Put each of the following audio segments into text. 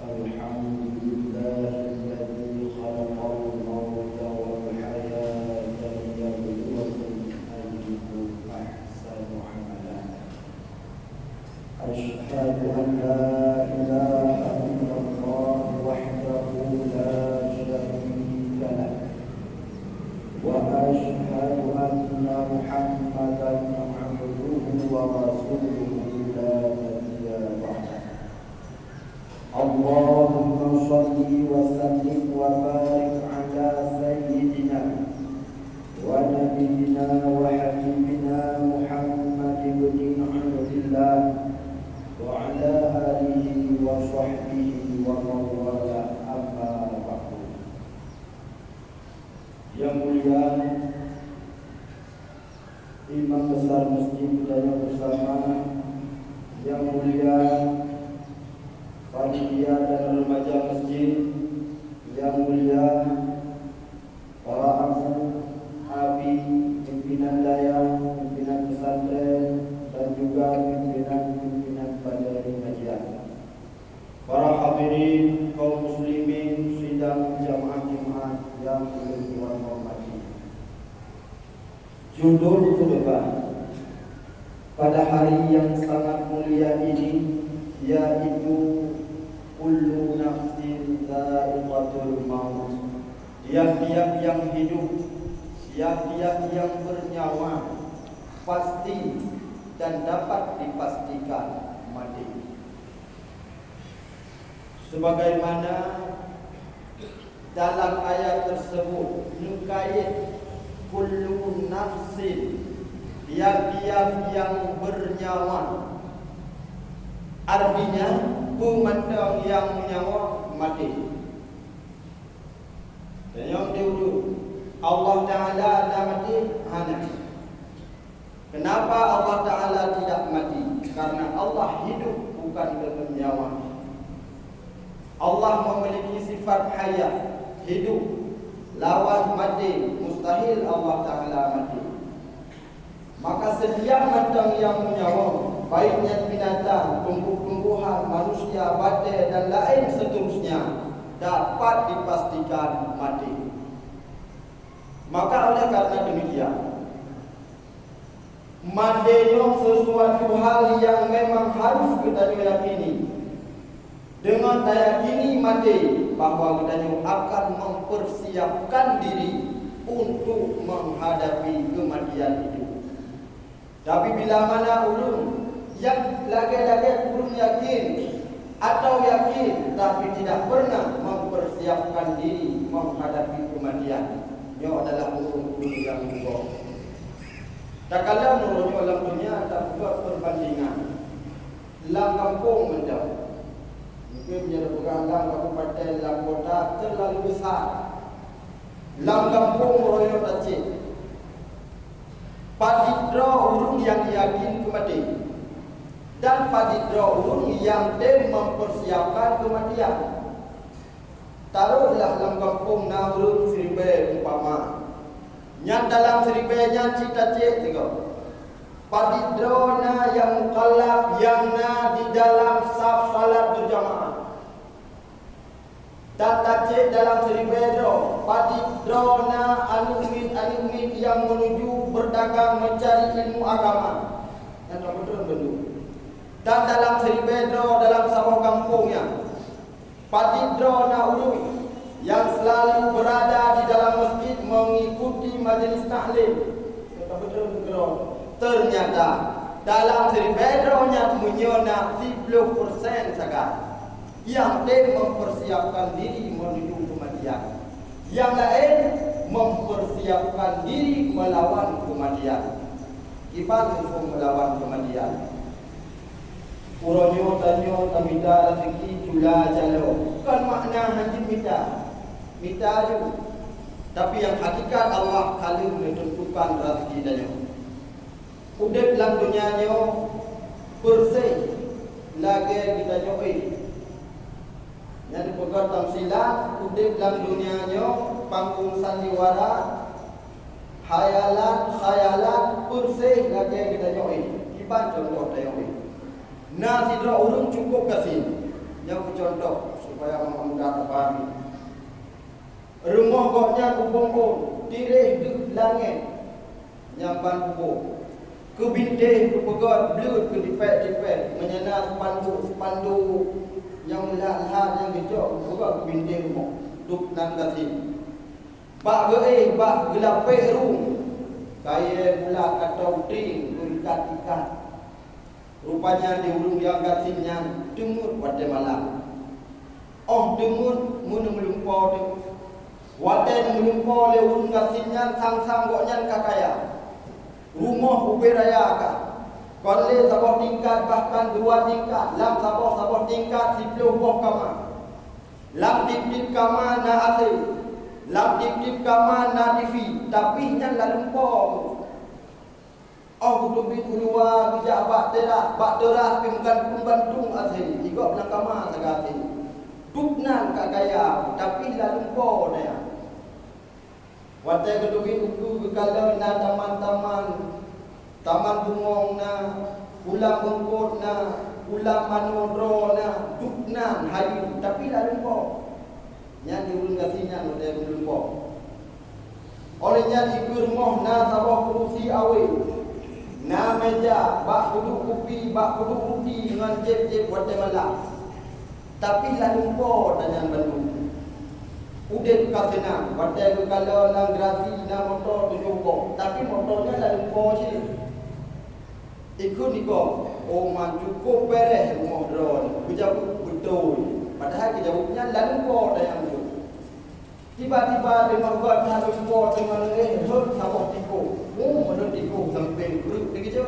الحمد لله الذي خلق الموت والحياة ليبلوكم أيكم أحسن عملا. أشهد أن لا إله إلا الله وحده لا شريك له، وأشهد أن محمدا عبده ورسوله لا نبي بعده. اللهم صل وسلم وبارك على سيدنا ونبينا وحبيبنا محمد بن عبد الله وعلى آله وصحبه ومن والاه. Amma ba'du. Yang mulia Imam Besar Masjid Budaya Bersama, yang mulia panitia dan remaja masjid, yang mulia para abu, abi, pimpinan daya, pimpinan pesantren, dan juga pimpinan pada pengajian, para hadirin kaum muslimin sidang jamaah Jumat yang Tuhan hormati. Judul khutbah pada hari yang sangat mulia ini yaitu kullu nafsin dha'iqatul maut. Tiap-tiap yang hidup, tiap-tiap yang bernyawa pasti dan dapat dipastikan mati. Sebagaimana dalam ayat tersebut mengkait kullu nafsin, tiap-tiap yang bernyawa, artinya pemandang yang menyawa mati. Dan yang diudur Allah Ta'ala ada mati hanya. Kenapa Allah Ta'ala tidak mati? Karena Allah hidup, bukan dengan nyawa. Allah memiliki sifat hayat, hidup, lawan mati. Mustahil Allah Ta'ala mati. Maka setiap mandang yang menyawa, baiknya binatang, tumbuh-tumbuhan, manusia, badai dan lain seterusnya, dapat dipastikan mati. Maka oleh karena demikian, matinya sesuatu hal yang memang harus kita yakini. Dengan yakini mati, bahawa kita akan mempersiapkan diri untuk menghadapi kematian itu. Tapi bila mana ulun yang lagi-lagi belum yakin atau yakin tapi tidak pernah mempersiapkan diri menghadapi kematian, ini adalah ulun-ulun yang buruk. Tak kala menurut dalam dunia tak buat perbandingan. Dalam kampung menjauh, mungkin menjadi pegang kabupaten, dalam kota terlalu besar. Dalam kampung royo kecil. Padidra urung yang yakin kematian dan padidra urung yang mempersiapkan kematian. Taruhlah dalam kampung na urung seribe umpama. Yang dalam seribenya cita-cita tiga. Padidra na yang mukallaf yang na di dalam saf salat berjamaah. Dan tacik dalam seribedro padidrona anumit yang menuju berdagang mencari ilmu agama. Yang betul-betul. Dan dalam seribedro dalam sawah kampungnya, padidrona ulun yang selalu berada di dalam masjid mengikuti majlis taklim. Betul-betul. Ternyata dalam seribedronya menyona 10% saja yang mempersiapkan diri menuju kematian. Yang lain mempersiapkan diri melawan kematian. Ibarat melawan kematian. Uronyo tanyo tamida rezeki jula jalo. Kan makna haji mita ju. Tapi yang hakikat Allah kali menentukan rezeki danyo. Udep dalam dunia nyo bersih lagi kita nyoi. Yang dipegang tamsilan, udip dalam dunianya, panggung sandiwara, khayalan, bersih lagi yang kita nyoi. Iban contoh kita nyoi. Nah, sidra urung cukup kasih. Yang contoh supaya mudah terpahami. Rumah goknya kubong tirih di langit yang ban kubong. Kebintih kepegat belut ke dipek menyena sepandu yang lahat yang gejok kepegat kebintih rumah duk nan kasih. Bak bak gelapek rum. Kaya pula kata utring ikat. Rupanya di ulung yang kasihnya dengut pada malam. Oh dengut mun melumpau de. Wate melumpau le ulung kasihnya sang goknya kakaya. Rumah ubi raya ka. Konle sabah tingkat bahkan 2 tingkat, lam sabah tingkat 10 buah kamar. Lam tip kamar na asli. Lam tip kamar na TV, tapi nya lalumpau. Oh kudu luar bijak bak teras bukan pembantung asli. Ikut belang kamar sagasi. Duknan kak gaya, tapi lalumpau dia. Watai kedubin uku kekala na taman bungong na, ulang bengkot na, ulang manodro na, duknan hari, tapi lalumpau. Yang diulung kasihnya watai lalumpau. Olehnya ikut rumah na sabah kerusi awet. Na meja, bak duduk kopi, bak duduk roti dengan jeb-jeb watai malam. Tapi lalumpau dan yang Bandung. Udah kasena, watai kalau lang grasi na motor tujuh kok, tapi motornya lalumpau je. Ikut ni kok, oh man cukup beres rumah drone, kejauh betul. Padahal kejauhnya lalumpau dan yang tu. Tiba-tiba dia buat lalumpau dengan sabah tipu. Menurut tipu sampai keruk dia kerja.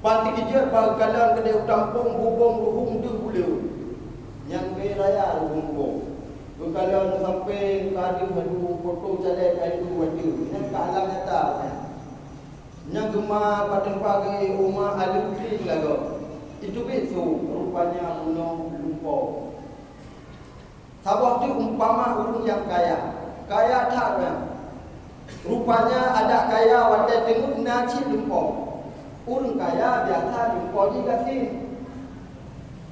Panti kerja bagalan kedai tampung bubong tu bulu. Yang beraya bubong. Bagalan sampai kadu foto calek kadu wadu. Yang ke alam nyata. Yang gemar pada pagi rumah alutri lagu. Itu betul rupanya gunung lumpau. Sabah tu umpama urung yang kaya. Kaya tak kan? Rupanya ada kaya wadah tengok naci lumpau. Urung kaya biasa lumpau ni kasih.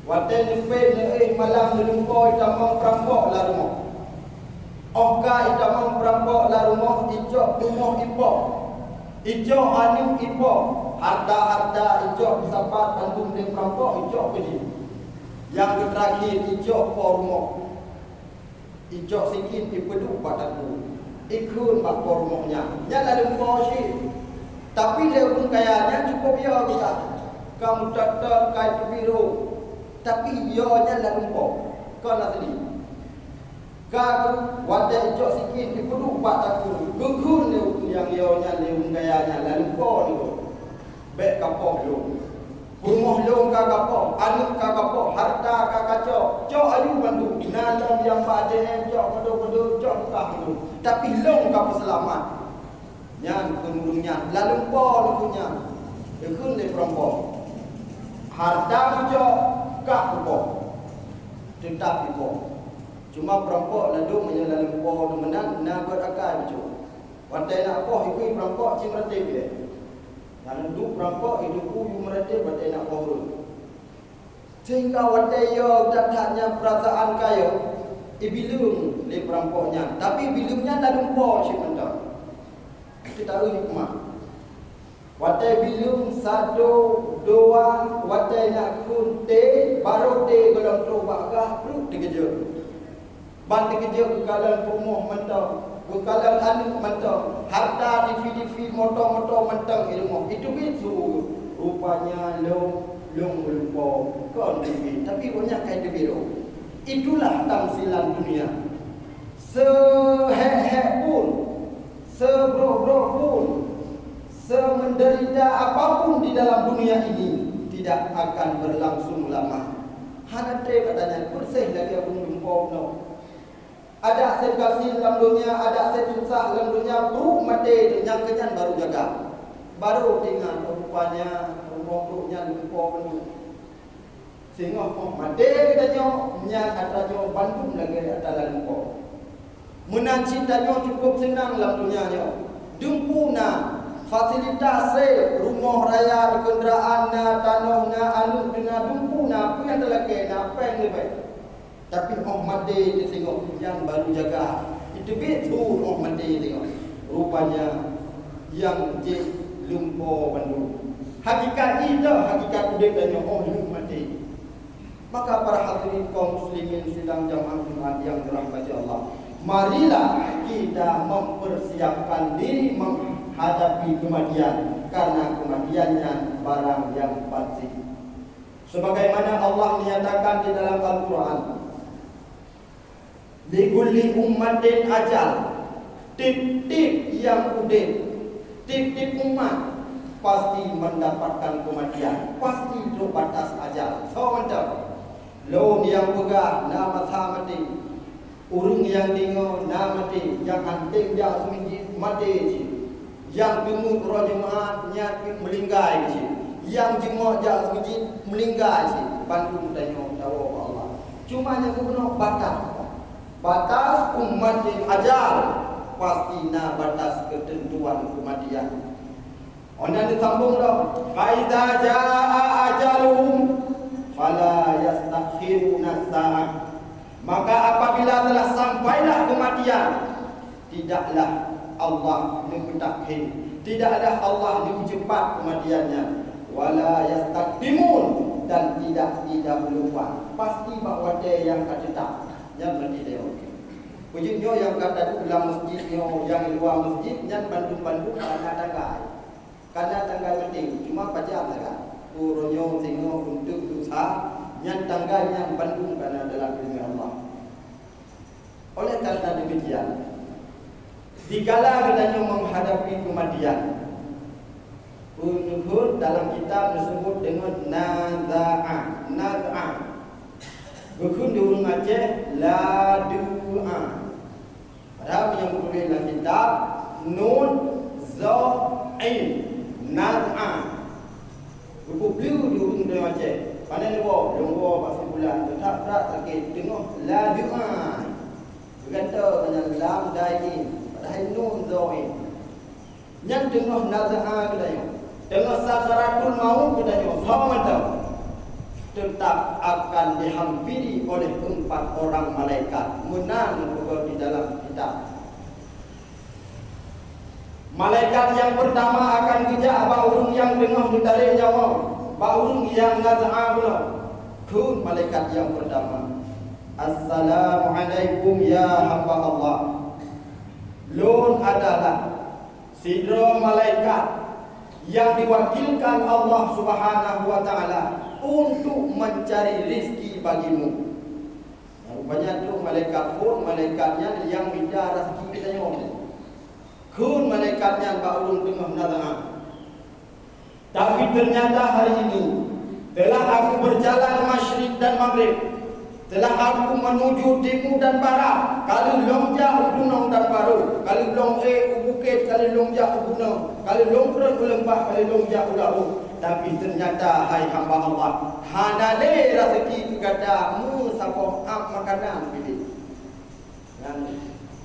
Wadah lumpau malam lumpau itamang perampok lah rumah. Oka itamang perampok lah rumah ijok rumah ipok. Ijok anu ipok. Harta ijok sapat bandung dengan perampok ijok ke dia. Yang terakhir ijok por rumah. Ijok sikit dipeduk padaku. Ikut bak pormohnya. Nya lalu posi. Tapi dia pun kayanya cukup ya kita. Kamu tetap kait biru. Tapi yo nya lalu po. Kau nak tadi. Kau wadah ijok sikit dipeduk padaku. Gugun dia yang yo nya leun kayanya lalu po ni. Bek kapok yo. Rumah long kagapo, anu kagapo, harta kagaco, cok ayu bandu, nalong yang pada cok bodoh cok buka itu. Tapi long kapo selamat. Yang kemudiannya, lalu po lukunya, ikut le perempuan. Harta cok kak po, tetap po. Cuma perempuan lalu menyelalu po menang, nagot akal cok. Wantai nak po ikut perempuan cimrate dia. Kalau duk perampok hidupku mereka batai nak pohon. Sehingga watai yo datanya perasaan kayo ibilung le perampoknya. Tapi bilungnya tak lupa si mentah. Kita tahu hikmah. Watai bilung 1, 2, watai nak kunte baru te golong trobak gah perut dikejut. Ban dikejut kalau rumah mentah. Bukalan anu mentang, harta TV motor mentang ilmu. Itu begitu rupanya long lumpau kon TV. Tapi banyak kain biru. Itulah tamsilan dunia. Sehek pun, sebro-bro pun, semenderita apapun di dalam dunia ini tidak akan berlangsung lama. Hanate katanya bersih lagi abung lumpau no. Ada aset kasih dalam dunia, ada aset susah dalam dunia, buruk mati yang kenyan baru jaga. Baru tinggal rupanya rumah-rumahnya lumpau penuh. Sehingga mati katanya, yang katanya Bandung lagi ada lumpau. Menacintanya cukup senang dalam dunianya. Dempuna, fasilitas rumah raya, kenderaan, tanahnya, anu dengan dempuna, apa yang telah kena, apa yang lebih. Tapi orang mati dia tengok yang baru jaga. Itu betul orang mati tengok. Rupanya yang je lumpur bandu. Hakikat itu, hakikat udip dan orang mati. Maka para hadirin kaum muslimin sidang jamaah Jumat yang dirahmati Allah, marilah kita mempersiapkan diri menghadapi kematian, karena kematiannya barang yang pasti. Sebagaimana Allah menyatakan di dalam Al-Quran, likulli ummatin ajal, tip-tip yang udip, tip-tip umat pasti mendapatkan kematian, pasti itu batas ajal. So mantap. Lon yang pegah nama mati, urung yang dengar nama mati, yang anting dia seminggu mati, yang gemuk roh jemaat nyat melinggai, yang jemaah dia seminggu melinggai, bantu tanya tahu Allah. Cuma yang guna batas umat yang ajal, pasti na batas ketentuan kematian. Onda disambung dah, faida jaa ajaluhum fala yastakhiruna sa'ah. Maka apabila telah sampailah kematian, tidaklah Allah mentakhir, tidaklah Allah mempercepat kematiannya, wala yastaqdimun, dan tidak didahulukan. Pasti bahawa dia yang akan tetap yang mati dia. Wujudnya yang kata dalam masjid, yang luar masjid, yang bantu-bantu karena tangga penting, cuma pajak saja. Uronyo tengok untuk usaha yang tangga yang bandung karena dalam firman Allah. Oleh karena demikian, dikala kita menghadapi kematian, pun dalam kitab disebut dengan naza'ah. Bukan di urung Aceh la du'a. Padahal yang boleh dalam kitab nun za'in naza'ah. Buku beliau di urung dia macam mana ni bawa? Longgo pasal bulan tetap tak sakit. Tengok la du'a. Berkata dengan lam da'i. Padahal nun zo'in. Yang tengok naza'ah kita tengok. Tengok sakaratul maut kita tengok. Sama tahu. Tetap akan dihampiri oleh 4 orang malaikat. Menang di dalam kitab. Malaikat yang pertama akan kejak baurung yang tengah ditarik nyawa, baurung yang naza'ah pula. Kun malaikat yang pertama, Assalamualaikum ya hamba Allah. Lun adalah sidra malaikat yang diwakilkan Allah Subhanahu wa taala untuk mencari rezeki bagimu. Rupanya tu malaikat pun malaikatnya yang minta rezeki kita nyawa. Kun malaikatnya baurung tengah naza'ah. Tapi ternyata hari ini telah aku berjalan masyrik dan maghrib, telah aku menuju timur dan barat, kali longjak gunung dan baru, kali long bukit, kali longjak gunung, kali longkrut lembah, kali longjak ulahu. Tapi ternyata hai hamba Allah, hanale rezeki kegadamu sapa makanan pilih.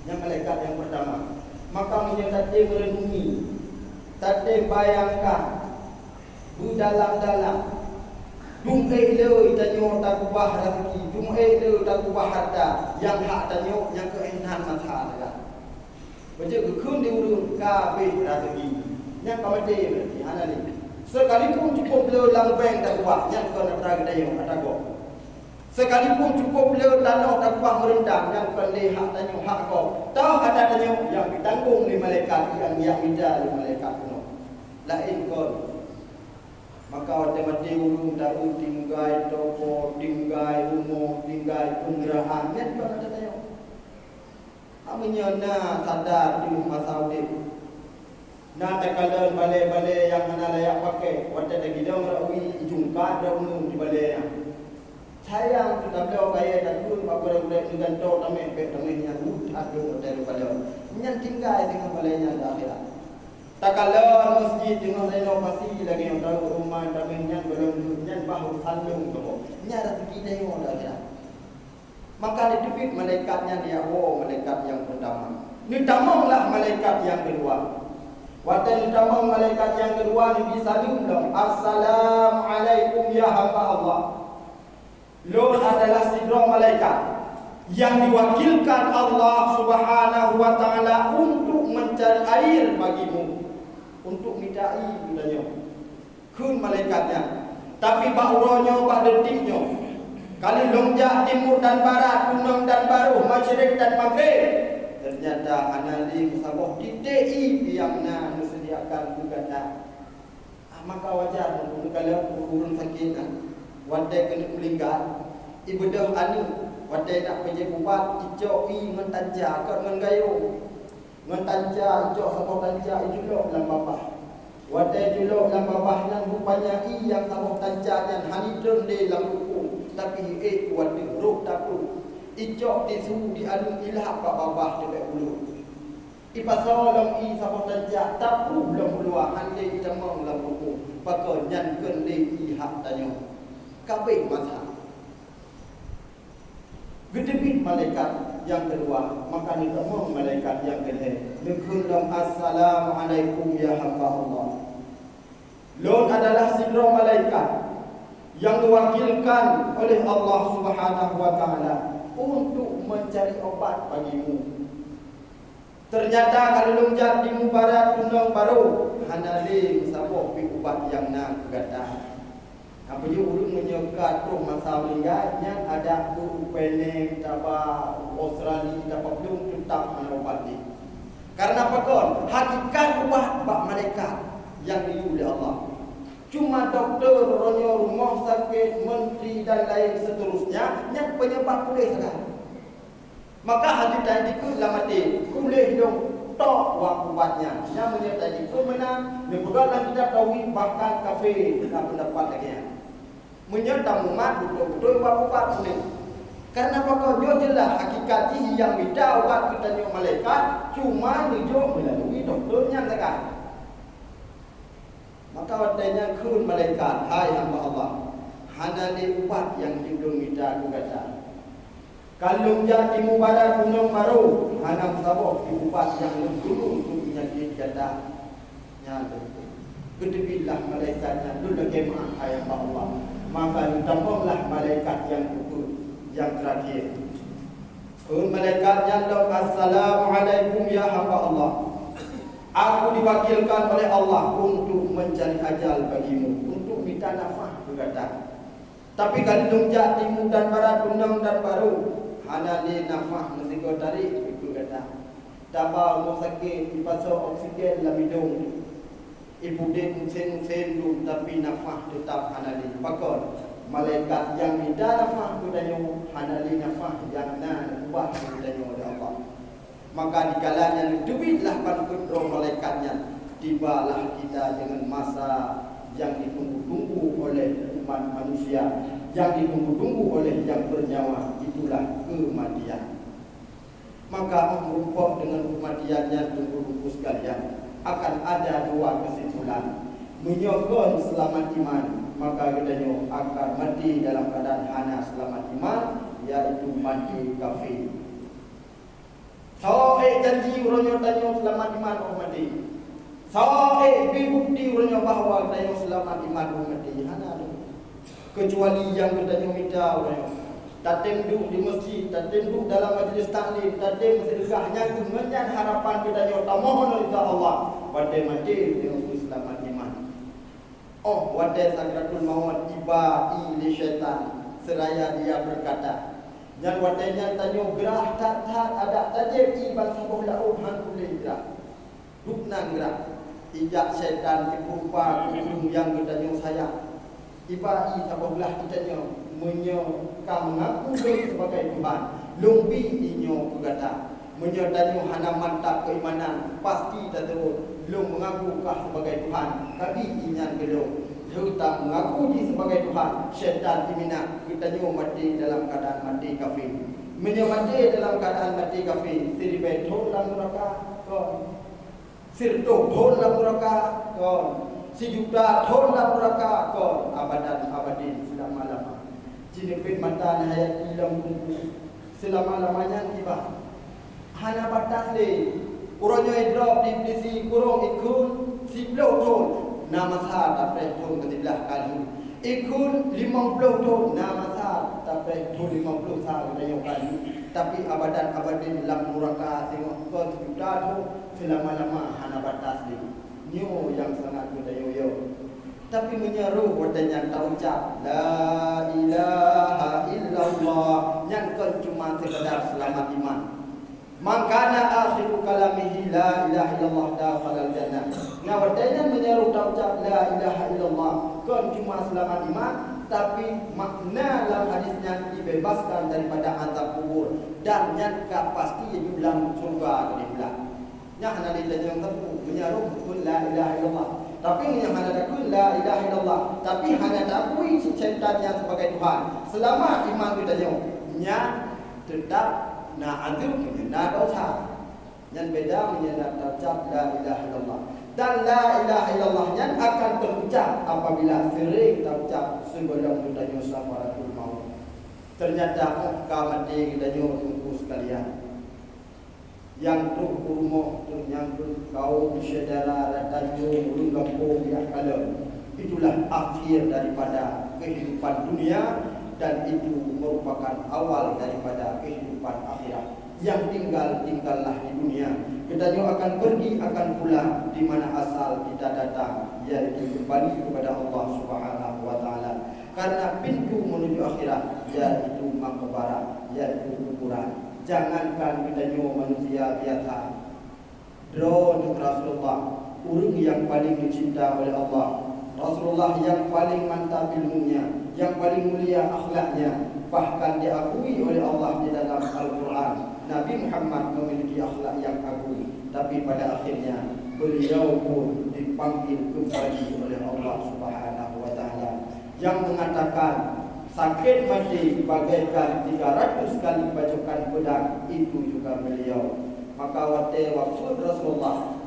Yang malaikat yang pertama. Maka menyatakan merenungi, tadi bayangkan, dalam-dalam, dumai le tanyo tak ubah rezeki, dumai le tak ubah harta, yang hak tanyo yang keenan masa ada. Baca kekun di urun kabeh rezeki, yang kamade berarti ana ni. Sekalipun cukup le langbeng tak ubah, yang kena terang dayo atago. Sekalipun cukup le tanah tak ubah merendam, yang kena hak tanyo hak kau. Tahu ada tanyo yang ditanggung oleh malaikat yang minta oleh malaikat kuno. Lain kau. Maka mati urung tahu tinggai toko, tinggai rumah, tinggai penggerahan, yang kau ada tanyo. Amanya na sadar di masa udip. Na takalan balai-balai yang mana layak pakai, wata lagi dah rawi jungkat dah umum di balai. Sayang kita beliau kaya dan pun apa boleh dengan tau tameh pek tamehnya ada hotel pada nyan tinggal dengan balainya di akhirat. Tak kala masjid dengan renovasi lagi yang tahu rumah tamehnya belum nyan bahu salung tu. Nya rezeki dia di akhirat. Maka ditepit malaikatnya dia malaikat yang pertama. Ni tamanglah malaikat yang kedua. Waktu tamang malaikat yang kedua ni disalim dong. Assalamualaikum ya hamba Allah. Lut adalah sidra malaikat yang diwakilkan Allah Subhanahu wa taala untuk mencari air bagimu, untuk minta air katanya. Kun malaikatnya. Tapi bauronyo bah detiknya. Kali longjak timur dan barat, kunung dan baru, masyrik dan maghrib. Ternyata anali musabah titik yang nak disediakan juga. Maka wajar kalau urun sakit wadai kena melinggar ibadah anu wadai nak pergi buat ijok mentanja kat dengan gayo mentanja ijok sama tanja ijok dalam babah wadai julok dalam babah nan rupanya yang sama tanja dan hanidun di dalam buku tapi wadai ruk tapu ijok disu di anu ilah babah dekat bulu ipasolong sama tanja tapu belum keluar handai temang dalam buku pakai nyankan di hak tanya kabeh mazhab gedebit malaikat yang kedua maka ni temung malaikat yang kedua nekulam assalamualaikum ya hamba Allah. Lut adalah sidra malaikat yang diwakilkan oleh Allah Subhanahu wa taala untuk mencari obat bagimu. Ternyata kalau longjat di mubarak undang baru hanali sabok pi ubat yang nak gata. Apa je urung menyekat tu masa meninggalnya ada tu peneng taba Australia taba belum tetap obat ni. Karena apa kon? Hakikat ubat bak malaikat yang diuji oleh Allah. Cuma doktor ronyo rumah sakit menteri dan lain seterusnya yang penyebab boleh sangat. Maka hadis tadi ku lamati boleh dong tok ubatnya. Yang menyebut tadi ku mana mepegang kita tahu bahkan kafe kita pendapat lagi. Menyerta umat betul-betul ubat ni. Karena apa kau jelas hakikat yang beda ubat kita nyo malaikat cuma dijo melalui doktornya saja. Maka wadanya kun malaikat hai hamba Allah. Hanali ubat yang hidung kita kata. Kalau jadi mubarak gunung baru, hanam sabok diubat yang dulu untuk penyakit jada. Nyata. Gedebilah malaikatnya dulu kemah ayat Allah. Maka ditambahlah malaikat yang kukur yang terakhir. Malaikat yang doa assalamualaikum ya hamba Allah. Aku diwakilkan oleh Allah untuk mencari ajal bagimu, untuk minta nafas berkata. Tapi kalau longjak timur dan barat, gunung dan baru, hanali nafas mesti kau tarik itu kata. Taba rumah sakit dipasang oksigen dalam hidung. Ibu dia sen dulu tapi nafas tetap hanali. Pakon malaikat yang minta nafas kudanya hanali nafas yang nan ubah kudanya oleh Allah. Maka dikalanya duitlah panukut malaikatnya. Tibalah kita dengan masa yang ditunggu-tunggu oleh umat manusia, yang ditunggu-tunggu oleh yang bernyawa, itulah kematian. Maka merupakan dengan kematiannya tunggu-tunggu sekalian akan ada dua kesimpulan. Menyokong selamat iman, maka katanya akan mati dalam keadaan hana selamat iman, yaitu mati kafir. Soe janji urunyo tanya selamat iman orang mati. Soe bukti urunyo bahawa tanya selamat iman orang mati. Hana ada. Kecuali yang katanya minta urunyo. Tatem duduk di masjid, tatem duduk dalam majlis taklim, tatem sedekahnya dengan harapan katanya tamohon oleh Allah. Wadai mati dengan selamat iman. Oh, wadai sakratul maut tiba li syaitan. Seraya dia berkata, yang wadainya tanya gerah tak ada tajib ibal sabuh lau hankulih gerah duknan gerah ijak syaitan dipupa kudung yang bertanya saya iba sabuh lah kitanya menyokam mengaku sebagai Tuhan lumbi inyo kata menyertanya hana mantap keimanan pasti tak terus lum mengaku kah sebagai Tuhan tapi inyan gedung hutang mengaku dia sebagai Tuhan syaitan dimina kita nyu mati dalam keadaan mati kafir menyamati dalam keadaan mati kafir siri betul dalam neraka kon sirto thon dalam neraka kon si juta thon dalam neraka kon abadan abadin selama-lama jinepin mata hayat dalam kumpu selama-lamanya tiba hana batas le urangnya drop di polisi kurung ikun si blow thon nama sah tak pun ke sebelah kali ikun 50 tahun nama sah tak sampai 250 tahun kita kali. Tapi abadan abadin dalam neraka tengok kau sudah tu selama-lama hana batas ni. Nyo yang sangat mudayo. Tapi menyeru wadanya tak ucap la ilaha illallah yang kan cuma sekadar selamat iman. Makana akhiru kalamihi la ilaha illallah dakhala al-jannah. Nah wadanya menyeru tak ucap la ilaha illallah kan cuma selamat iman, tapi makna dalam hadisnya dibebaskan daripada azab kubur dan yang pasti dalam surga ke belakang. Nya hana ditanya yang menyeru la ilaha illallah. Tapi yang hanya takut la ilaha illallah, tapi hanya takui cinta-Nya sebagai Tuhan. Selama iman kita nya tetap na azab na dosa. Yang beda menyana ucap la ilaha illallah. Dan la ilaha illallah yang akan terucap apabila sering terucap sebelum kita safaratul maut. Ternyata mati kita tunggu sekalian. Yang tu rumah tu yang tu kaum saudara dan tanjung kampung yang kalau itulah akhir daripada kehidupan dunia dan itu merupakan awal daripada kehidupan akhirat. Yang tinggallah di dunia. Kita juga akan pergi akan pulang di mana asal kita datang, yaitu kembali kepada Allah Subhanahu wa taala. Karena pintu menuju akhirat yaitu makbarah, yaitu kuburan. Jangankan kita manusia biasa, drone Rasulullah, orang yang paling dicinta oleh Allah, Rasulullah yang paling mantap ilmunya, yang paling mulia akhlaknya, bahkan diakui oleh Allah di dalam Al-Quran. Nabi Muhammad memiliki akhlak yang agung, tapi pada akhirnya beliau pun dipanggil kembali oleh Allah Subhanahu wa taala yang mengatakan sakit mati bagaikan 300 kali bacokan pedang, itu juga beliau. Maka waktu Rasulullah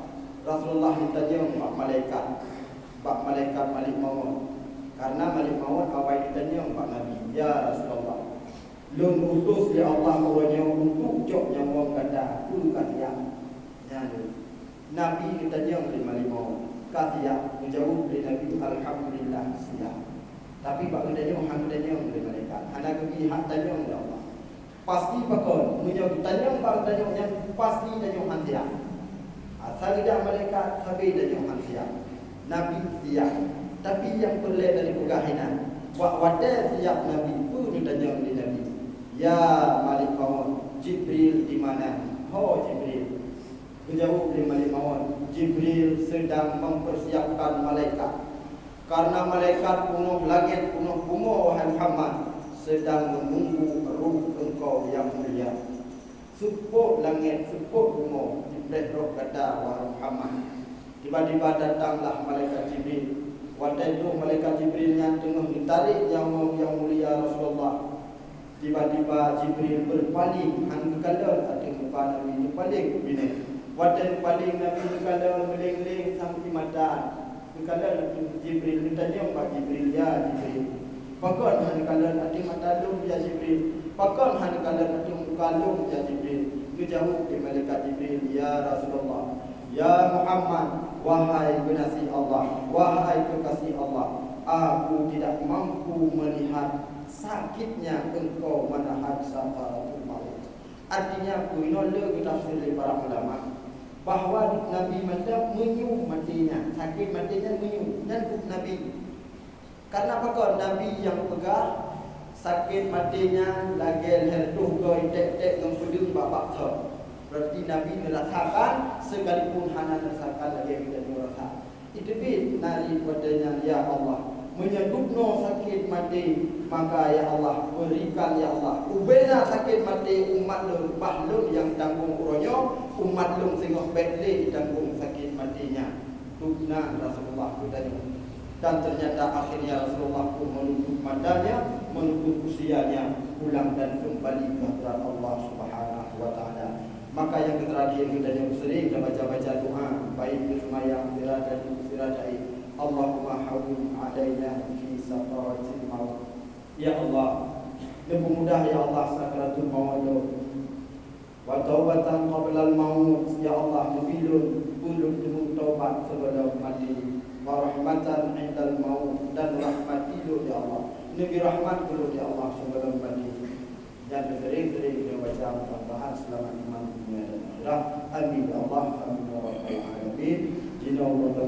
ditanya Pak malaikat Malik Maut. Karena Malik Maut awal ditanya Pak Nabi, ya Rasulullah, lun utus di Allah awalnya untuk jok yang wong kata dulu kasihan. Nabi ditanya oleh Malik Maut, kasihan menjawab oleh Nabi alhamdulillah siap. Tapi bagi tanya Muhammadnya oleh malaikat. Anak pergi hak tanya oleh Allah. Pasti bakal menjawab tanya bagi tanya pasti tanya hantia. Asal dia malaikat tapi tanya hantia. Nabi siap. Tapi yang perlu dari kegahinan. Wadah siap Nabi pun ditanya oleh Nabi. Ya Malik Maut, Jibril di mana? Oh Jibril. Menjawab oleh Malik Maut, Jibril sedang mempersiapkan malaikat. Karena malaikat penuh langit, penuh bumi, wahai Muhammad, sedang menunggu ruh engkau yang mulia. Support langit, support bumi, diberi roh kata, wahai Muhammad. Tiba-tiba datanglah malaikat Jibril. Waktu itu malaikat Jibril yang tengah ditarik yang mulia Rasulullah. Tiba-tiba Jibril berpaling, angkala ada muka Nabi ini paling bina. Waktu paling Nabi angkala meleng-leng sampai mata. Kalau Jibril ditanya Pak Jibril, ya Jibril, pakon han kalau ada mata lum ya Jibril, pakon han kalau ada muka lum ya Jibril. Dijawab oleh malaikat Jibril, ya Rasulullah, ya Muhammad, wahai penasih Allah, wahai kekasih Allah, aku tidak mampu melihat sakitnya engkau menahan sakaratul maut. Artinya kuinolah kita tafsir para ulama bahawa Nabi macam menyu matinya, sakit matinya menyu dan Nabi. Karena apa Nabi yang pegang sakit matinya lagi herduh goi tek-tek dengan pedung babak tu. Berarti Nabi merasakan sekalipun hanya merasakan lagi kita merasa. Itu bit nari padanya ya Allah. Menyedukno sakit mati, maka ya Allah berikan ya Allah ubena sakit mati umat lum bahlum yang tanggung uronyo, umat lum singgoh betle ditanggung sakit matinya. Tugna Rasulullah bertanya. Dan ternyata akhirnya Rasulullah pun menutup matanya, menutup usianya, pulang dan kembali ke hadirat Allah Subhanahu wa taala. Maka yang terakhir kita yang sering baca-baca doa baik di sembahyang siradai Allahumma hawwin alaina fi sakaratil maut. Ya Allah, lebih mudah ya Allah sakaratul maut. Wa taubatan qabla al-maut. Ya Allah, bilun ulun taubat sebelum mati. Wa rahmatan indal maut, dan rahmatilu ya Allah. Nabi rahmat kepada di Allah Subhanahu wa taala. Dan sering-sering kita baca tambahan selamat iman dunia dan akhirat. Amin ya Allah, amin ya rabbal alamin. Jina Allah